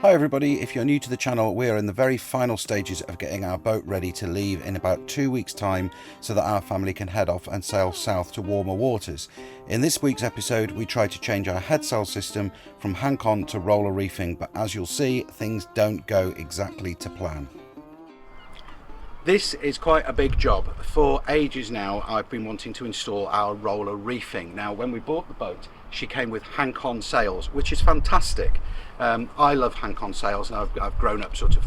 Hi everybody, if you're new to the channel, we are in the very final stages of getting our boat ready to leave in about 2 weeks time so that our family can head off and sail south to warmer waters. In this week's episode we tried to change our head sail system from hank-on to roller reefing, but as you'll see, things don't go exactly to plan. This is quite a big job. For ages now I've been wanting to install our roller reefing. Now when we bought the boat she came with hank-on sails, which is fantastic. I love hank-on sails and I've grown up sort of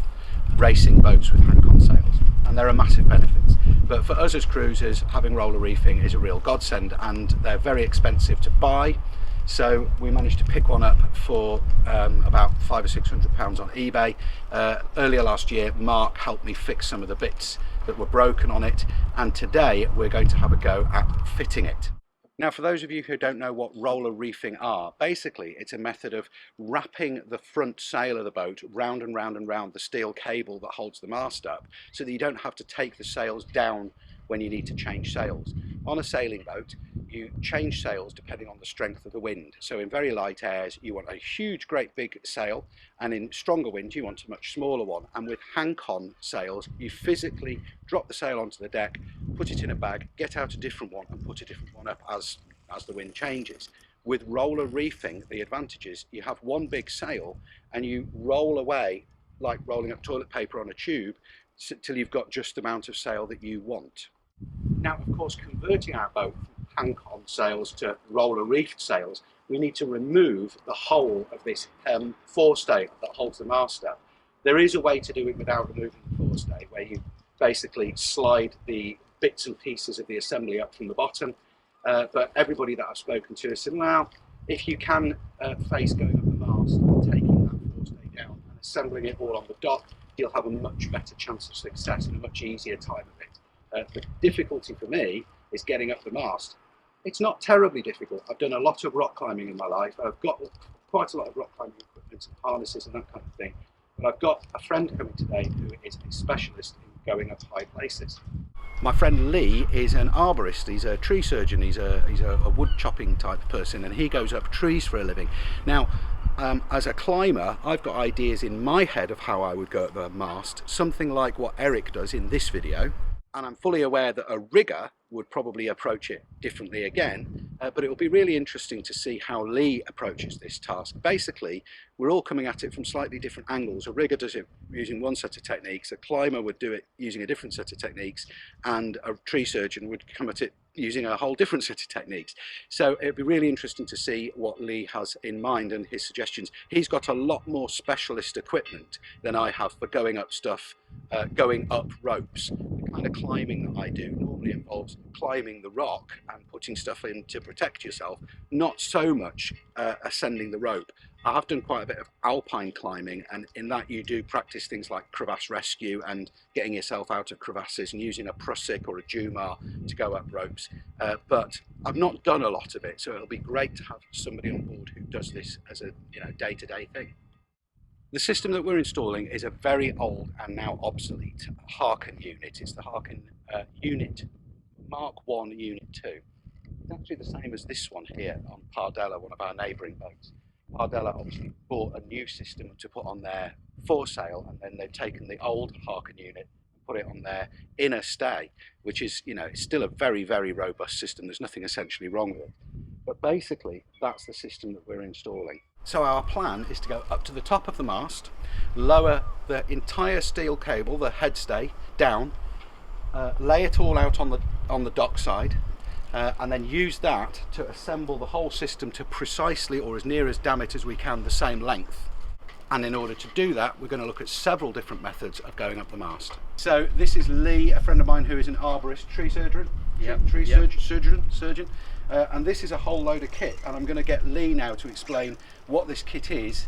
racing boats with hank-on sails and there are massive benefits. But for us as cruisers, having roller reefing is a real godsend and they're very expensive to buy. So we managed to pick one up for about £500 or £600 on eBay. Earlier last year, Mark helped me fix some of the bits that were broken on it, and today we're going to have a go at fitting it. Now, for those of you who don't know what roller reefing are, basically it's a method of wrapping the front sail of the boat round and round and round the steel cable that holds the mast up, so that you don't have to take the sails down when you need to change sails. On a sailing boat, you change sails depending on the strength of the wind. So in very light airs, you want a huge, great big sail, and in stronger winds, you want a much smaller one. And with hank-on sails, you physically drop the sail onto the deck, put it in a bag, get out a different one, and put a different one up as the wind changes. With roller reefing, the advantage is you have one big sail, and you roll away like rolling up toilet paper on a tube till you've got just the amount of sail that you want. Now, of course, converting our boat from hank-on sails to roller reefed sails, we need to remove the whole of this forestay that holds the mast up. There is a way to do it without removing the forestay, where you basically slide the bits and pieces of the assembly up from the bottom. But everybody that I've spoken to has said, well, if you can face going up the mast and taking that forestay down and assembling it all on the dock, you'll have a much better chance of success and a much easier time of it. The difficulty for me is getting up the mast. It's not terribly difficult. I've done a lot of rock climbing in my life. I've got quite a lot of rock climbing equipment and harnesses and that kind of thing. But I've got a friend coming today who is a specialist in going up high places. My friend Lee is an arborist. He's a tree surgeon. He's a wood chopping type person, and he goes up trees for a living. Now, as a climber, I've got ideas in my head of how I would go up the mast, something like what Eric does in this video. And I'm fully aware that a rigger would probably approach it differently again, but it will be really interesting to see how Lee approaches this task. Basically, we're all coming at it from slightly different angles. A rigger does it using one set of techniques, a climber would do it using a different set of techniques, and a tree surgeon would come at it using a whole different set of techniques. So it'd be really interesting to see what Lee has in mind and his suggestions. He's got a lot more specialist equipment than I have for going up stuff, going up ropes. The kind of climbing that I do normally involves climbing the rock and putting stuff in to protect yourself, not so much ascending the rope. I have done quite a bit of alpine climbing, and in that you do practice things like crevasse rescue and getting yourself out of crevasses and using a prusik or a jumar to go up ropes. But I've not done a lot of it, so it'll be great to have somebody on board who does this as a day-to-day thing. The system that we're installing is a very old and now obsolete Harken unit. It's the Harken unit Mark 1 Unit 2. It's actually the same as this one here on Pardella, one of our neighbouring boats. Pardella obviously bought a new system to put on their foresail, and then they've taken the old Harken unit and put it on their inner stay, which is, it's still a very, very robust system. There's nothing essentially wrong with it. But basically, that's the system that we're installing. So our plan is to go up to the top of the mast, lower the entire steel cable, the headstay, down, lay it all out on the dock side, and then use that to assemble the whole system to precisely, or as near as damn it as we can, the same length. And in order to do that, we're going to look at several different methods of going up the mast. So this is Lee, a friend of mine who is an arborist, tree surgeon. Surgeon. And this is a whole load of kit, and I'm going to get Lee now to explain what this kit is,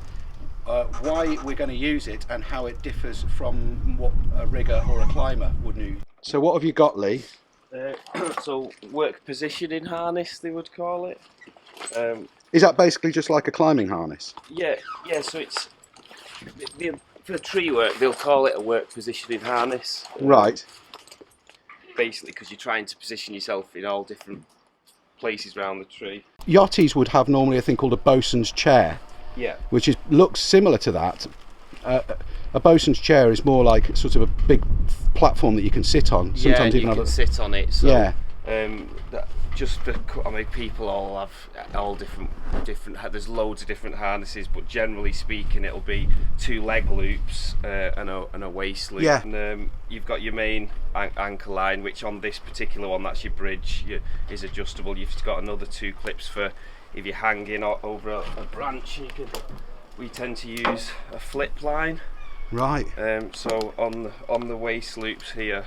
why we're going to use it, and how it differs from what a rigger or a climber would use. So what have you got, Lee? So work positioning harness, they would call it. Is that basically just like a climbing harness? Yeah. So it's for tree work they'll call it a work positioning harness. Right. Basically, because you're trying to position yourself in all different places around the tree. Yachties would have normally a thing called a bosun's chair. Yeah. Which looks similar to that, a bosun's chair is more like sort of a big platform that you can sit on. Sometimes you even can sit on it. So, yeah. Just for, I mean, people all have all different. There's loads of different harnesses, but generally speaking, it'll be 2 leg loops and a waist loop. Yeah. And you've got your main anchor line, which on this particular one, that's your bridge, is adjustable. You've got another 2 clips for if you're hanging over a branch. We tend to use a flip line. Right. So on the waist loops here,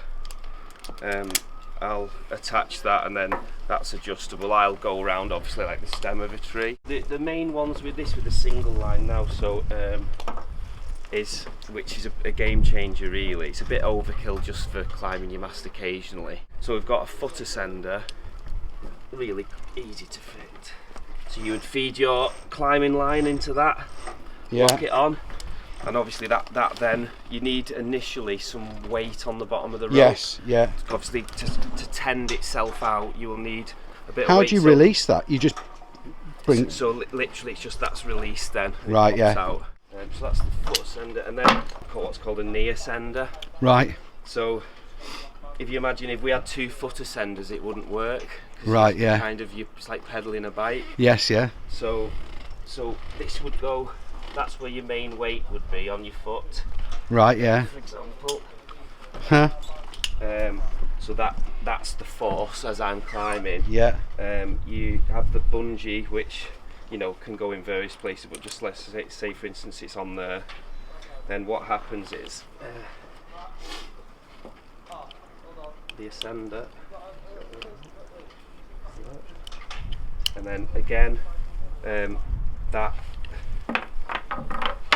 I'll attach that, and then that's adjustable. I'll go around obviously like the stem of a tree. The main ones with the single line now, so which is a game changer really. It's a bit overkill just for climbing your mast occasionally. So we've got a foot ascender, really easy to fit. So you would feed your climbing line into that, lock it on. And obviously that then you need initially some weight on the bottom of the rope. Yes, yeah. Obviously to tend itself out, you will need a bit of How weight. do you release that? You just bring... So literally it's just that's released then. Right, it pops out. So that's the foot ascender, and then what's called a knee ascender. Right. So if you imagine if we had 2 foot ascenders, it wouldn't work. Right, yeah. It's like pedaling a bike. Yes, yeah. So this would go. That's where your main weight would be, on your foot. Right, yeah. For example. Huh. So that's the force as I'm climbing. Yeah. You have the bungee, which can go in various places, but just let's say for instance it's on there. Then what happens is the ascender, and then again that.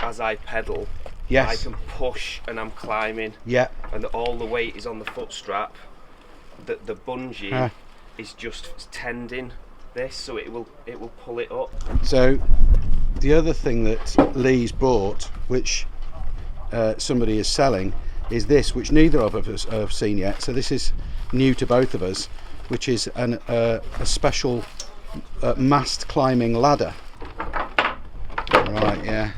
As I pedal, yes. I can push and I'm climbing. Yeah. And all the weight is on the foot strap. The bungee is just tending this, so it will pull it up. So the other thing that Lee's bought, which somebody is selling, is this, which neither of us have seen yet. So this is new to both of us, which is a special mast climbing ladder. Right, yeah.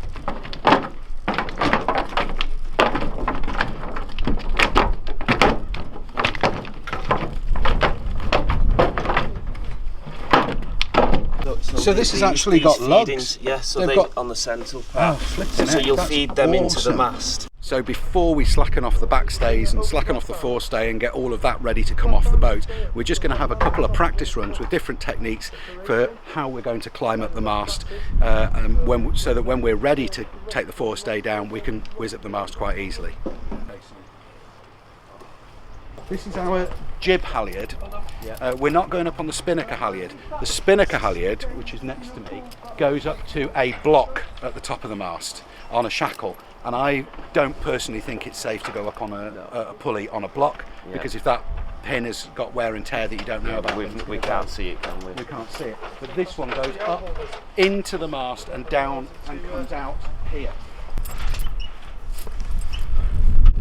So this has actually got lugs. Yeah, so they've got on the central part. So you'll feed them into the mast. So before we slacken off the backstays and slacken off the forestay and get all of that ready to come off the boat, we're just going to have a couple of practice runs with different techniques for how we're going to climb up the mast, so that when we're ready to take the forestay down, we can whiz up the mast quite easily. This is our jib halyard. We're not going up on the spinnaker halyard. The spinnaker halyard, which is next to me, goes up to a block at the top of the mast on a shackle. And I don't personally think it's safe to go up on a pulley on a block, because if that pin has got wear and tear that you don't know about, we can't see it, can we? We can't see it. But this one goes up into the mast and down and comes out here.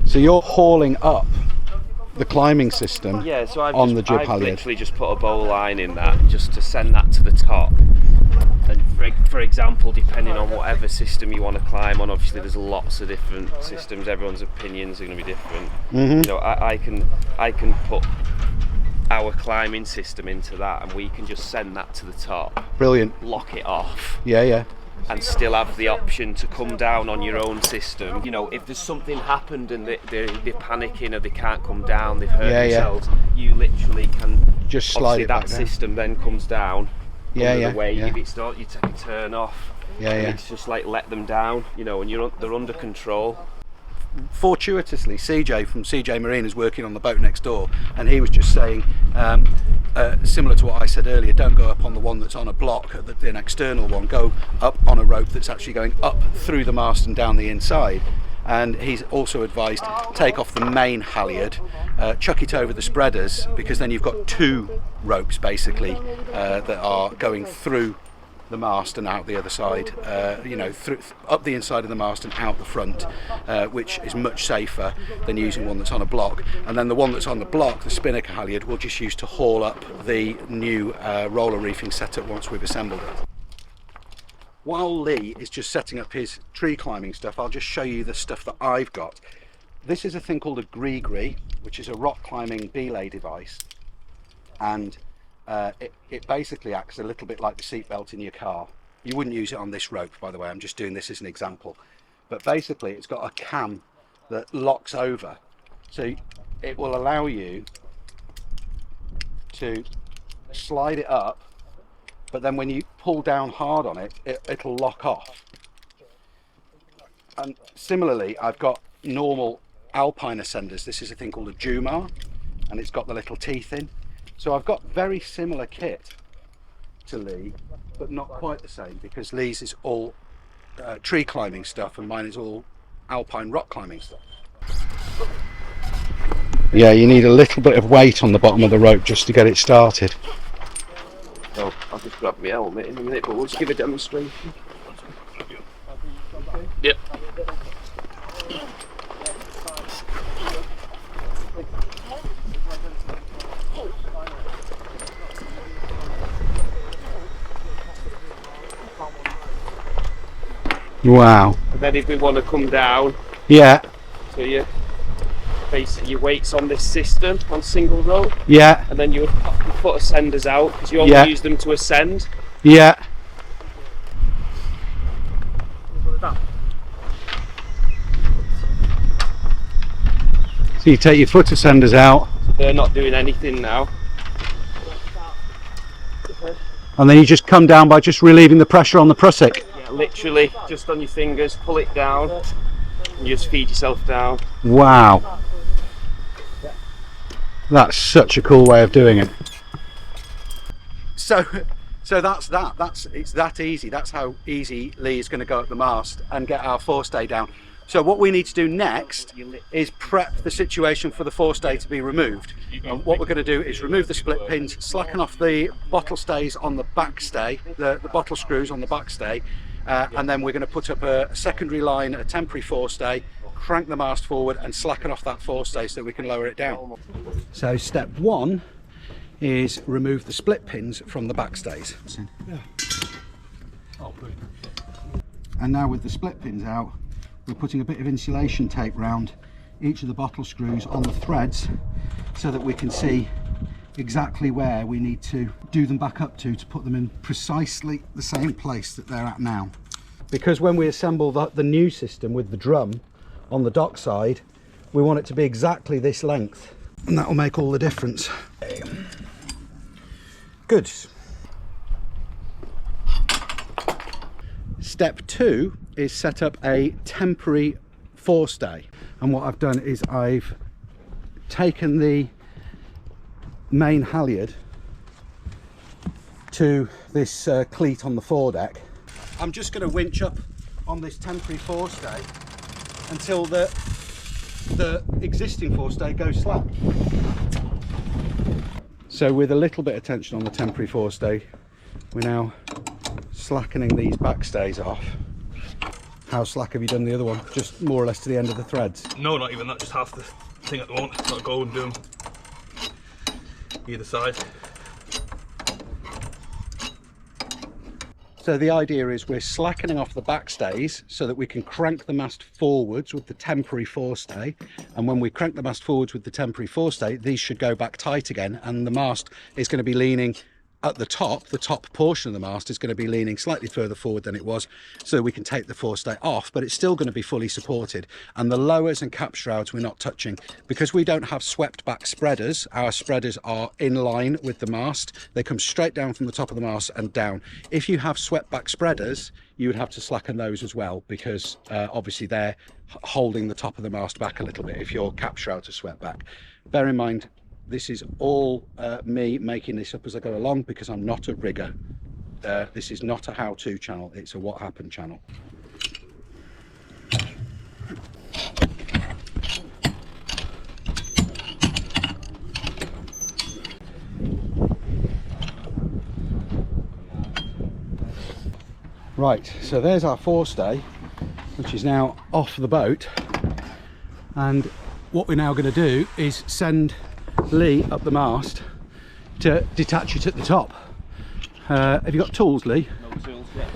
So you're hauling up the climbing system, yeah, so I've halyard. Literally just put a bow line in that just to send that to the top. And for example, depending on whatever system you want to climb on, obviously there's lots of different systems. Everyone's opinions are going to be different. Mm-hmm. I can put our climbing system into that, and we can just send that to the top. Brilliant. Lock it off. Yeah. And still have the option to come down on your own system. If there's something happened and they're panicking or they can't come down, they've hurt themselves, you literally can just slide it back that down. System then comes down under the wave. Yeah. If it's not, you take a turn off. It's just like let them down, and they're under control. Fortuitously, CJ from CJ Marine is working on the boat next door, and he was just saying, similar to what I said earlier, don't go up on the one that's on a block, an external one, go up on a rope that's actually going up through the mast and down the inside. And he's also advised take off the main halyard, chuck it over the spreaders, because then you've got 2 ropes basically that are going through the mast and out the other side, up the inside of the mast and out the front, which is much safer than using one that's on a block. And then the one that's on the block, the spinnaker halyard, we'll just use to haul up the new roller reefing setup once we've assembled it. while Lee is just setting up his tree climbing stuff, I'll just show you the stuff that I've got. This is a thing called a gree, which is a rock climbing belay device, and it basically acts a little bit like the seatbelt in your car. You wouldn't use it on this rope, by the way, I'm just doing this as an example. But basically it's got a cam that locks over, so it will allow you to slide it up, but then when you pull down hard on it, it'll lock off. And similarly, I've got normal alpine ascenders. This is a thing called a Jumar, and it's got the little teeth in. So I've got very similar kit to Lee, but not quite the same, because Lee's is all tree climbing stuff and mine is all alpine rock climbing stuff. Yeah, you need a little bit of weight on the bottom of the rope just to get it started. Oh, I'll just grab my helmet in a minute, but we'll just give a demonstration. Yep. Wow. And then if we want to come down, yeah, so you basically your weight's on this system on single rope. Yeah. And then you would pop your foot ascenders out because you only use them to ascend. Yeah. So you take your foot ascenders out. So they're not doing anything now. And then you just come down by just relieving the pressure on the prusik. Yeah, literally just on your fingers, pull it down, and you just feed yourself down. Wow. That's such a cool way of doing it. So that's that. It's that easy. That's how easy Lee is going to go up the mast and get our forestay down. So what we need to do next is prep the situation for the forestay to be removed. And what we're going to do is remove the split pins, slacken off the bottle stays on the back stay, the bottle screws on the back stay, and then we're going to put up a secondary line, a temporary forestay, crank the mast forward and slacken off that forestay so we can lower it down. So step one is remove the split pins from the back stays. And now with the split pins out, we're putting a bit of insulation tape round each of the bottle screws on the threads so that we can see exactly where we need to do them back up to put them in precisely the same place that they're at now. Because when we assemble the new system with the drum on the dock side, we want it to be exactly this length, and that will make all the difference. Good. Step two is set up a temporary forestay, and what I've done is I've taken the main halyard to this cleat on the foredeck. I'm just going to winch up on this temporary forestay until the existing forestay goes slack. So with a little bit of tension on the temporary forestay, we're now slackening these back stays off. How slack have you done the other one? Just more or less to the end of the threads? No, not even that, just half the thing at the moment. Got to go and do them either side. So the idea is we're slackening off the back stays so that we can crank the mast forwards with the temporary forestay, and when we crank the mast forwards with the temporary forestay, these should go back tight again, and the mast is going to be leaning at the top portion of the mast is going to be leaning slightly further forward than it was, so we can take the forestay off, but it's still going to be fully supported. And the lowers and cap shrouds we're not touching because we don't have swept back spreaders. Our spreaders are in line with the mast. They come straight down from the top of the mast and down. If you have swept back spreaders, you would have to slacken those as well, because obviously they're holding the top of the mast back a little bit if your cap shrouds are swept back. Bear in mind, this is all me making this up as I go along, because I'm not a rigger. This is not a how-to channel, it's a what happened channel. Right, so there's our forestay, which is now off the boat, and what we're now going to do is send Lee up the mast to detach it at the top. Have you got tools, Lee? No tools yet.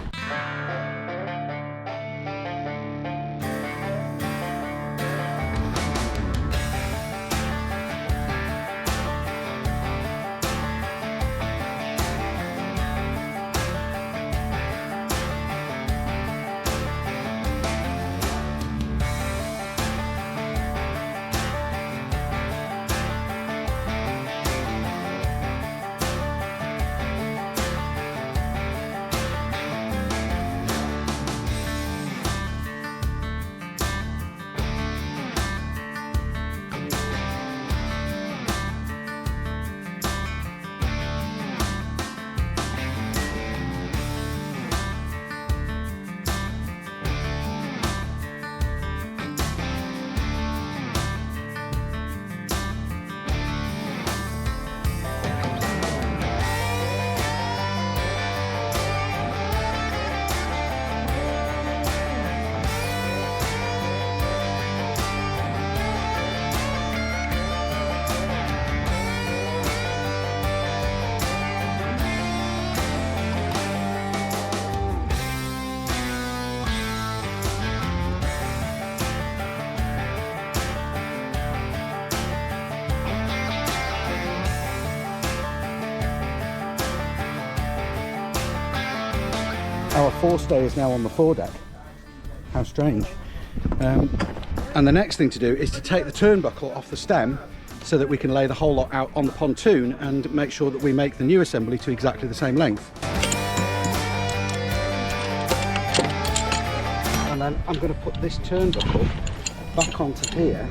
forestay is now on the foredeck. How strange. And the next thing to do is to take the turnbuckle off the stem so that we can lay the whole lot out on the pontoon and make sure that we make the new assembly to exactly the same length. And then I'm going to put this turnbuckle back onto here,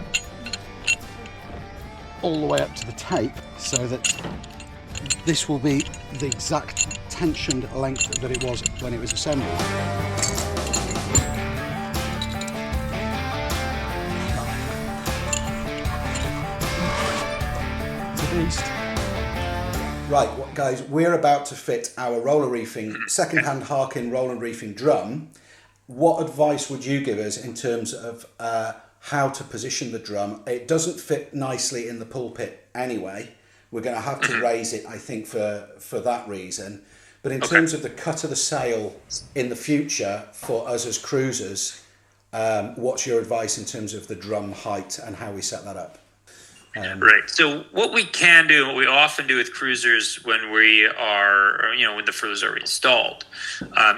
all the way up to the tape, so that this will be the exact tensioned length that it was when it was assembled. Right, guys, we're about to fit our roller reefing, second-hand Harkin roller reefing drum. What advice would you give us in terms of how to position the drum? It doesn't fit nicely in the pulpit anyway. We're going to have to raise it, I think, for that reason. But in terms of the cut of the sail in the future for us as cruisers, what's your advice in terms of the drum height and how we set that up? Right. So what we can do, what we often do with cruisers when we are, when the furlers are installed,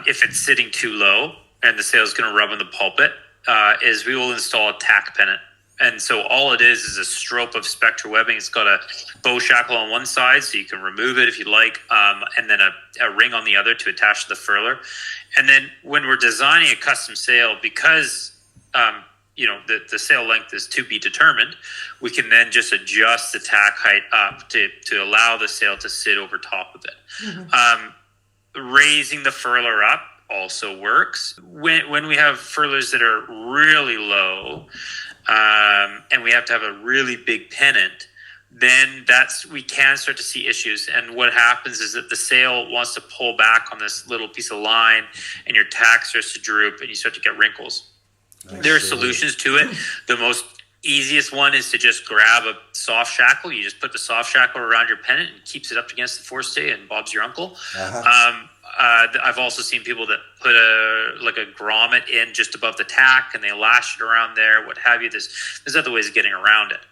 if it's sitting too low and the sail is going to rub on the pulpit, is we will install a tack pennant. And so all it is a stroke of spectral webbing. It's got a bow shackle on one side, so you can remove it if you'd like, and then a ring on the other to attach to the furler. And then when we're designing a custom sail, because the sail length is to be determined, we can then just adjust the tack height up to allow the sail to sit over top of it. Raising the furler up also works. When we have furlers that are really low, and we have to have a really big pennant, then we can start to see issues. And what happens is that the sail wants to pull back on this little piece of line, and your tack starts to droop, and you start to get wrinkles. There are solutions to it. The most easiest one is to just grab a soft shackle. You just put the soft shackle around your pennant and keeps it up against the forestay, and Bob's your uncle. I've also seen people that put a grommet in just above the tack, and they lash it around there, what have you. There's other ways of getting around it.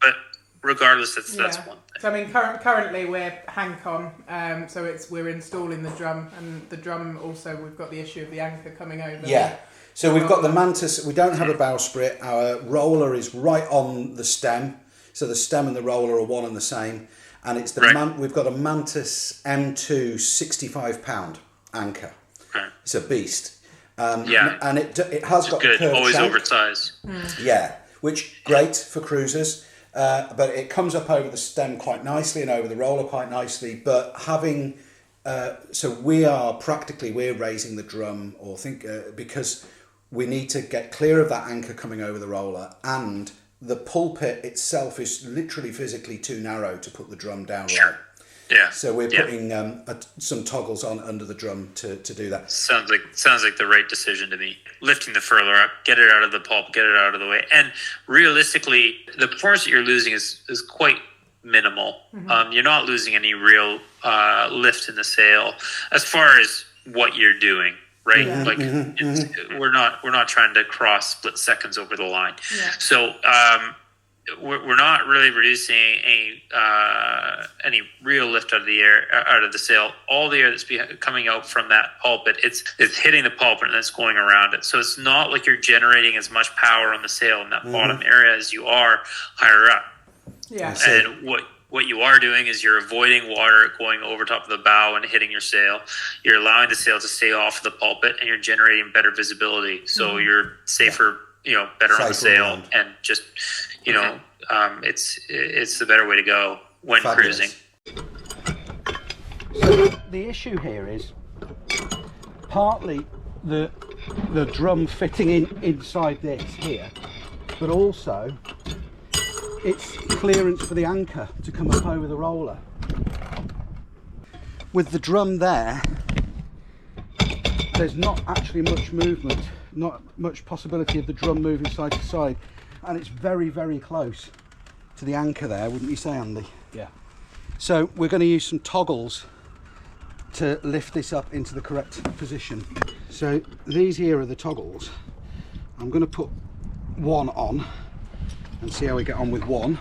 But regardless, that's one thing. So I mean, currently we're hank on, so we're installing the drum, and the drum also we've got the issue of the anchor coming over. Yeah. So we've got the Mantus. We don't have a bowsprit. Our roller is right on the stem, so the stem and the roller are one and the same. And it's we've got a Mantus M2 65-pound anchor. Okay. It's a beast. And it has got good. A Always shank. Oversized. Yeah, which great for cruisers. But it comes up over the stem quite nicely and over the roller quite nicely. But having so we're raising the drum, because we need to get clear of that anchor coming over the roller, and the pulpit itself is literally physically too narrow to put the drum down right. Yeah. So we're putting some toggles on under the drum to do that. Sounds like the right decision to me. Lifting the furler up, get it out of the pulp, get it out of the way. And realistically, the force that you're losing is quite minimal. You're not losing any real lift in the sail as far as what you're doing. Right, we're not trying to cross split seconds over the line. Yeah. So we're not really reducing any real lift out of the air, out of the sail. All the air that's coming out from that pulpit, it's hitting the pulpit and it's going around it. So it's not like you're generating as much power on the sail in that bottom area as you are higher up. Yeah. And what you are doing is you're avoiding water going over top of the bow and hitting your sail. You're allowing the sail to stay off the pulpit, and you're generating better visibility. So you're safer, better on the sail, around. And just, it's the better way to go when cruising. So the issue here is partly the drum fitting inside this here, but also it's clearance for the anchor to come up over the roller. With the drum there's not actually much movement, not much possibility of the drum moving side to side, and it's very, very close to the anchor there, wouldn't you say, Andy? Yeah. So we're going to use some toggles to lift this up into the correct position. So these here are the toggles. I'm going to put one on and see how we get on with one,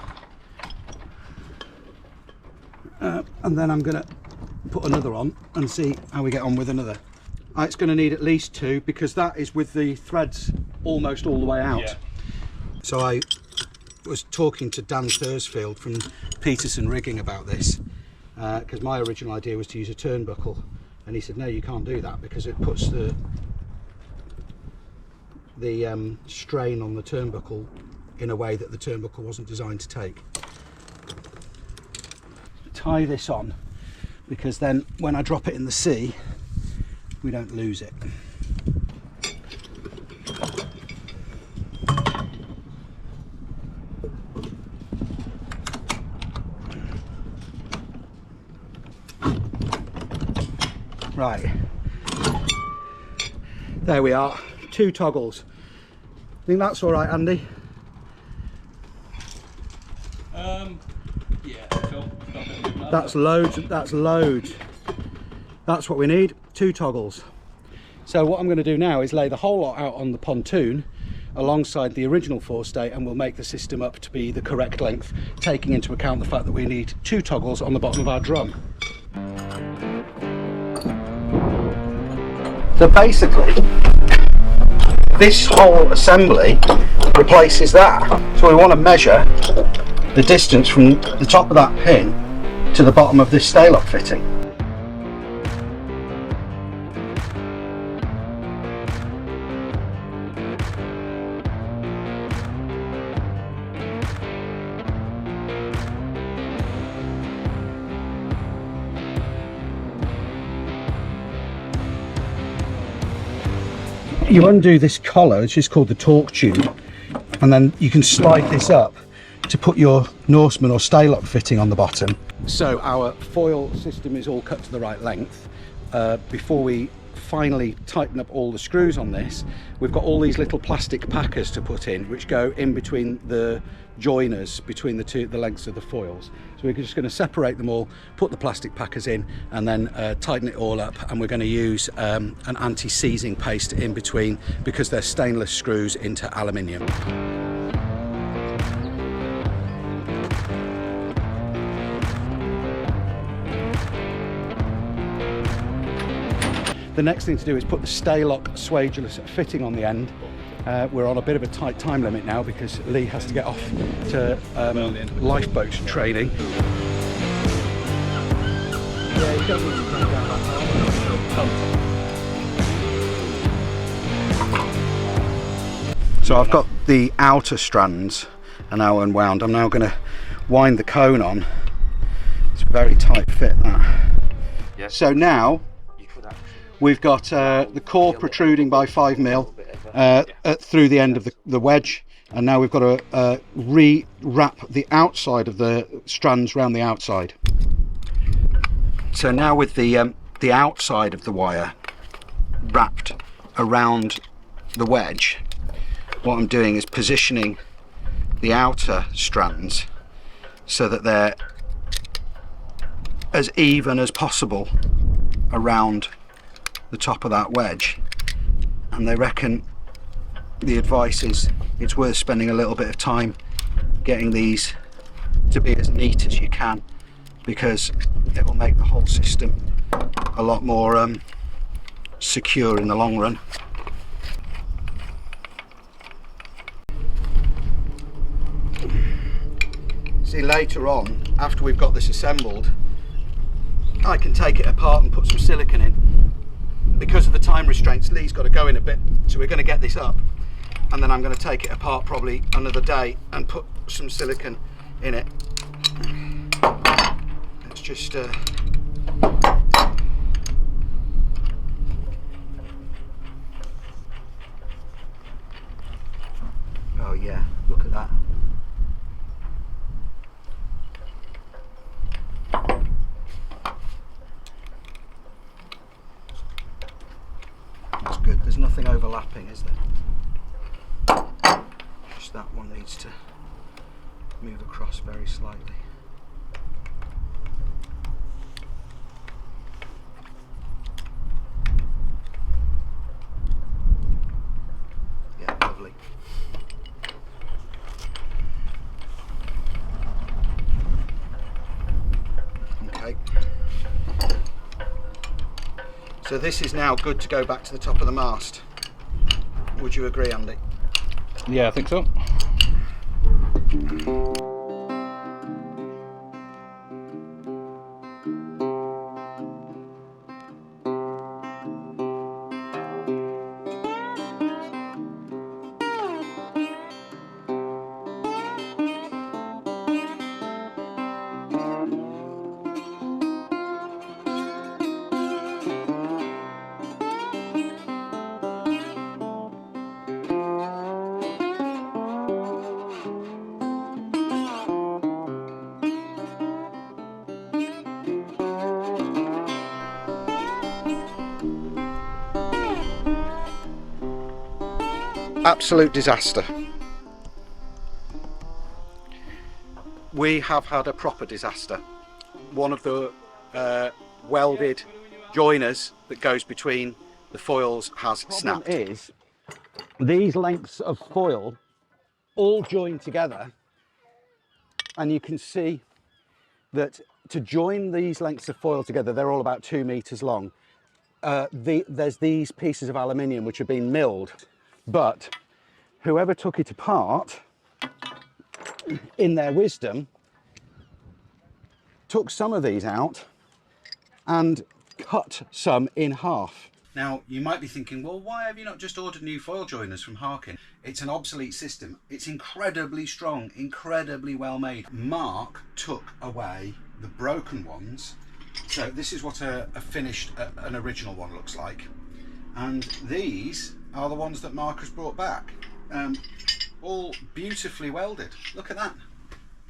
and then I'm going to put another on and see how we get on with another. It's going to need at least 2 because that is with the threads almost all the way out. Yeah. So I was talking to Dan Thursfield from Peterson Rigging about this because my original idea was to use a turnbuckle, and he said no, you can't do that because it puts the strain on the turnbuckle in a way that the turnbuckle wasn't designed to take. Tie this on because then when I drop it in the sea we don't lose it. Right, there we are, 2 toggles. Think that's all right, Andy? Yeah, cool. That's loads, that's loads. That's what we need, 2 toggles. So what I'm going to do now is lay the whole lot out on the pontoon alongside the original Forestay, and we'll make the system up to be the correct length, taking into account the fact that we need 2 toggles on the bottom of our drum. So basically, this whole assembly replaces that. So we want to measure the distance from the top of that pin to the bottom of this stay-lock fitting. You undo this collar, which is called the torque tube, and then you can slide this up to put your Norseman or stay-lock fitting on the bottom. So our foil system is all cut to the right length. Before we finally tighten up all the screws on this, we've got all these little plastic packers to put in, which go in between the joiners between the lengths of the foils. So we're just going to separate them all, put the plastic packers in, and then tighten it all up, and we're going to use an anti-seizing paste in between because they're stainless screws into aluminium. The next thing to do is put the stay-lock swageless fitting on the end. We're on a bit of a tight time limit now because Lee has to get off to lifeboat training. Yeah, you don't need to come down that far. So I've got the outer strands are now unwound. I'm now going to wind the cone on. It's a very tight fit, that. Yes. So now we've got the core protruding by 5mm through the end of the wedge, and now we've got to re-wrap the outside of the strands around the outside. So now with the outside of the wire wrapped around the wedge, what I'm doing is positioning the outer strands so that they're as even as possible around the top of that wedge, and they reckon the advice is it's worth spending a little bit of time getting these to be as neat as you can, because it will make the whole system a lot more secure in the long run. See, later on, after we've got this assembled, I can take it apart and put some silicone in. Because of the time restraints, Lee's got to go in a bit, so we're going to get this up, and then I'm going to take it apart probably another day and put some silicone in it. It's just oh yeah, look at that. That's good. There's nothing overlapping, is there? Just that one needs to move across very slightly. Yeah, lovely. Okay. So this is now good to go back to the top of the mast. Would you agree, Andy? Yeah, I think so. Absolute disaster. We have had a proper disaster. One of the welded joiners that goes between the foils has snapped. The problem is, these lengths of foil all join together, and you can see that to join these lengths of foil together, they're all about 2 meters long. There's these pieces of aluminium which have been milled, but whoever took it apart in their wisdom took some of these out and cut some in half. Now you might be thinking, well, why have you not just ordered new foil joiners from Harkin? It's an obsolete system. It's incredibly strong, incredibly well made. Mark took away the broken ones. So this is what a finished, an original one looks like. And these are the ones that Mark has brought back. All beautifully welded. Look at that.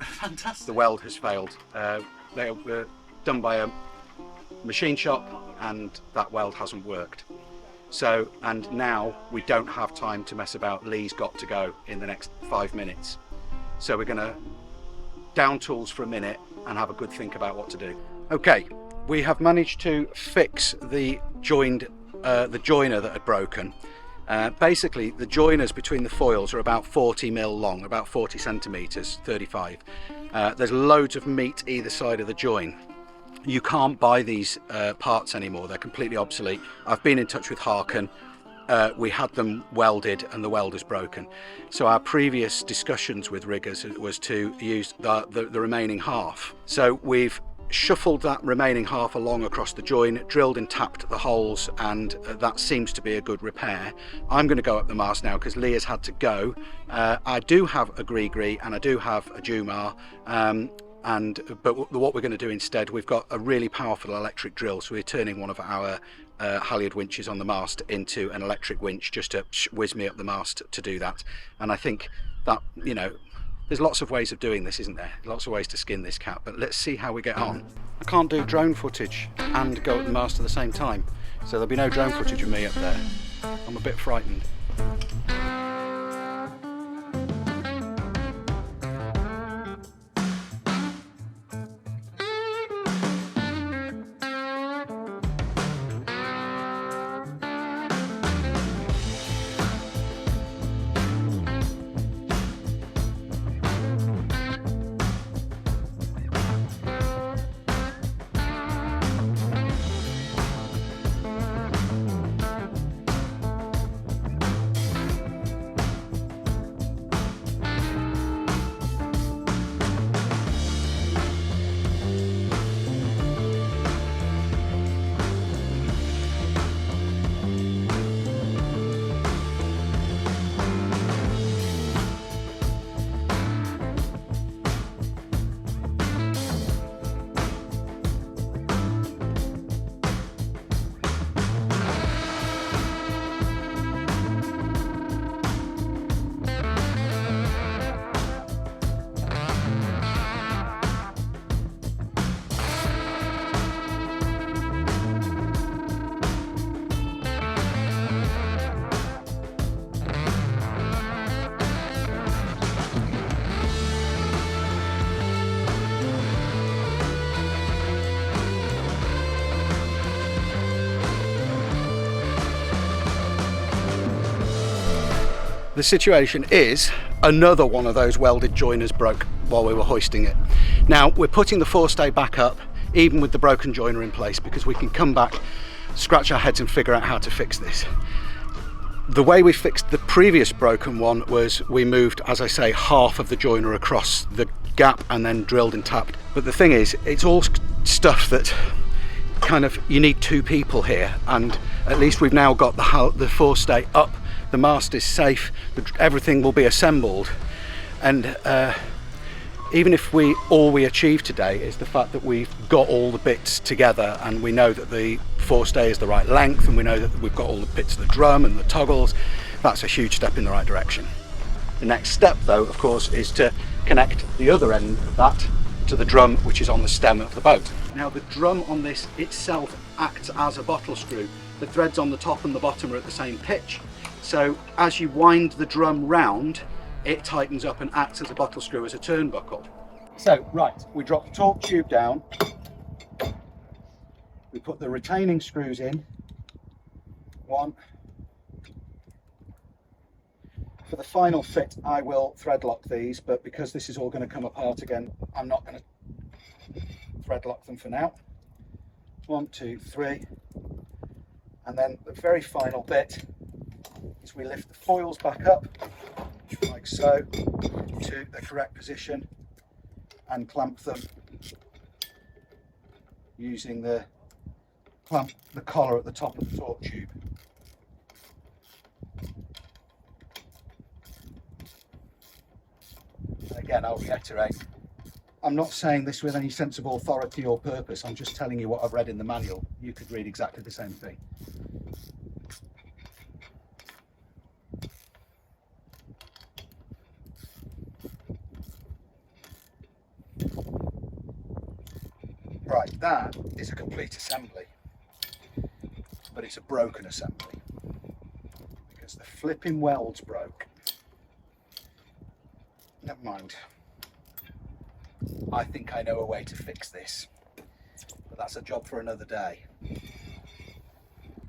Fantastic. The weld has failed. They were done by a machine shop and that weld hasn't worked. So, and now we don't have time to mess about. Lee's got to go in the next 5 minutes. So we're gonna down tools for a minute and have a good think about what to do. Okay, we have managed to fix the joiner that had broken. Basically, the joiners between the foils are about 40 mil long, about 40 centimeters, 35. There's loads of meat either side of the join. You can't buy these parts anymore, they're completely obsolete. I've been in touch with Harkin. We had them welded and the welder's broken. So our previous discussions with riggers was to use the remaining half. So we've shuffled that remaining half along across the join, drilled and tapped the holes, and that seems to be a good repair. I'm going to go up the mast now because Lee has had to go. I do have a gree and I do have a Jumar, but what we're going to do instead, we've got a really powerful electric drill, so we're turning one of our halyard winches on the mast into an electric winch just to whiz me up the mast to do that. And I think that, you know, there's lots of ways of doing this, isn't there? Lots of ways to skin this cat, but let's see how we get on. I can't do drone footage and go at the mast at the same time, so there'll be no drone footage of me up there. I'm a bit frightened. The situation is another one of those welded joiners broke while we were hoisting it. Now we're putting the forestay back up even with the broken joiner in place because we can come back scratch our heads and figure out how to fix this. The way we fixed the previous broken one was we moved, as I say, half of the joiner across the gap and then drilled and tapped. But the thing is, it's all stuff that kind of, you need two people here, and at least we've now got the forestay up, the mast is safe, everything will be assembled, and even if all we achieve today is the fact that we've got all the bits together and we know that the forestay is the right length and we know that we've got all the bits of the drum and the toggles, that's a huge step in the right direction. The next step though, of course, is to connect the other end of that to the drum which is on the stem of the boat. Now the drum on this itself acts as a bottle screw. The threads on the top and the bottom are at the same pitch, so as you wind the drum round, it tightens up and acts as a bottle screw, as a turnbuckle. So, right, we drop the torque tube down, we put the retaining screws in, one. For the final fit, I will thread lock these, but because this is all going to come apart again, I'm not going to thread lock them for now. 1, 2, 3. And then the very final bit is we lift the foils back up, like so, to the correct position and clamp them using the collar at the top of the torque tube. And again, I'll reiterate, I'm not saying this with any sense of authority or purpose, I'm just telling you what I've read in the manual. You could read exactly the same thing. Right, that is a complete assembly, but it's a broken assembly because the flipping welds broke. Never mind. I think I know a way to fix this, but that's a job for another day.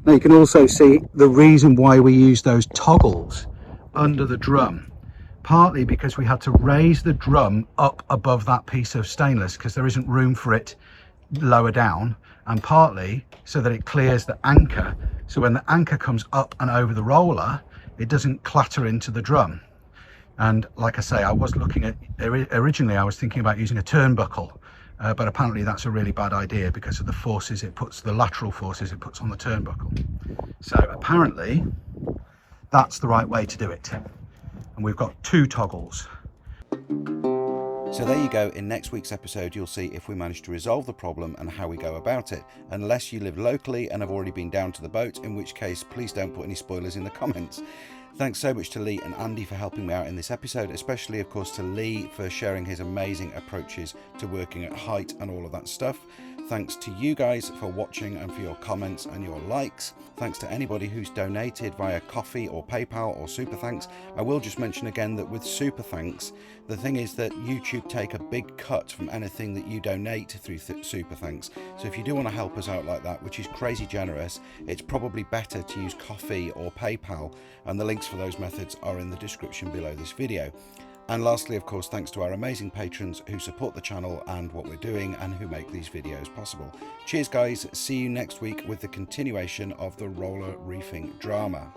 Now you can also see the reason why we use those toggles under the drum. Partly because we had to raise the drum up above that piece of stainless because there isn't room for it lower down, and partly so that it clears the anchor, so when the anchor comes up and over the roller it doesn't clatter into the drum. And like I say, I was looking at, originally I was thinking about using a turnbuckle, but apparently that's a really bad idea because of the forces it puts, the lateral forces it puts on the turnbuckle. So apparently that's the right way to do it, and we've got two toggles. So there you go. In next week's episode, you'll see if we manage to resolve the problem and how we go about it, unless you live locally and have already been down to the boat, in which case please don't put any spoilers in the comments. Thanks so much to Lee and Andy for helping me out in this episode, especially of course to Lee for sharing his amazing approaches to working at height and all of that stuff. Thanks to you guys for watching and for your comments and your likes. Thanks to anybody who's donated via Coffee or PayPal or Super Thanks. I will just mention again that with Super Thanks, the thing is that YouTube take a big cut from anything that you donate through Super Thanks. So if you do want to help us out like that, which is crazy generous, it's probably better to use Coffee or PayPal, and the links for those methods are in the description below this video. And lastly, of course, thanks to our amazing patrons who support the channel and what we're doing and who make these videos possible. Cheers guys, see you next week with the continuation of the roller reefing drama.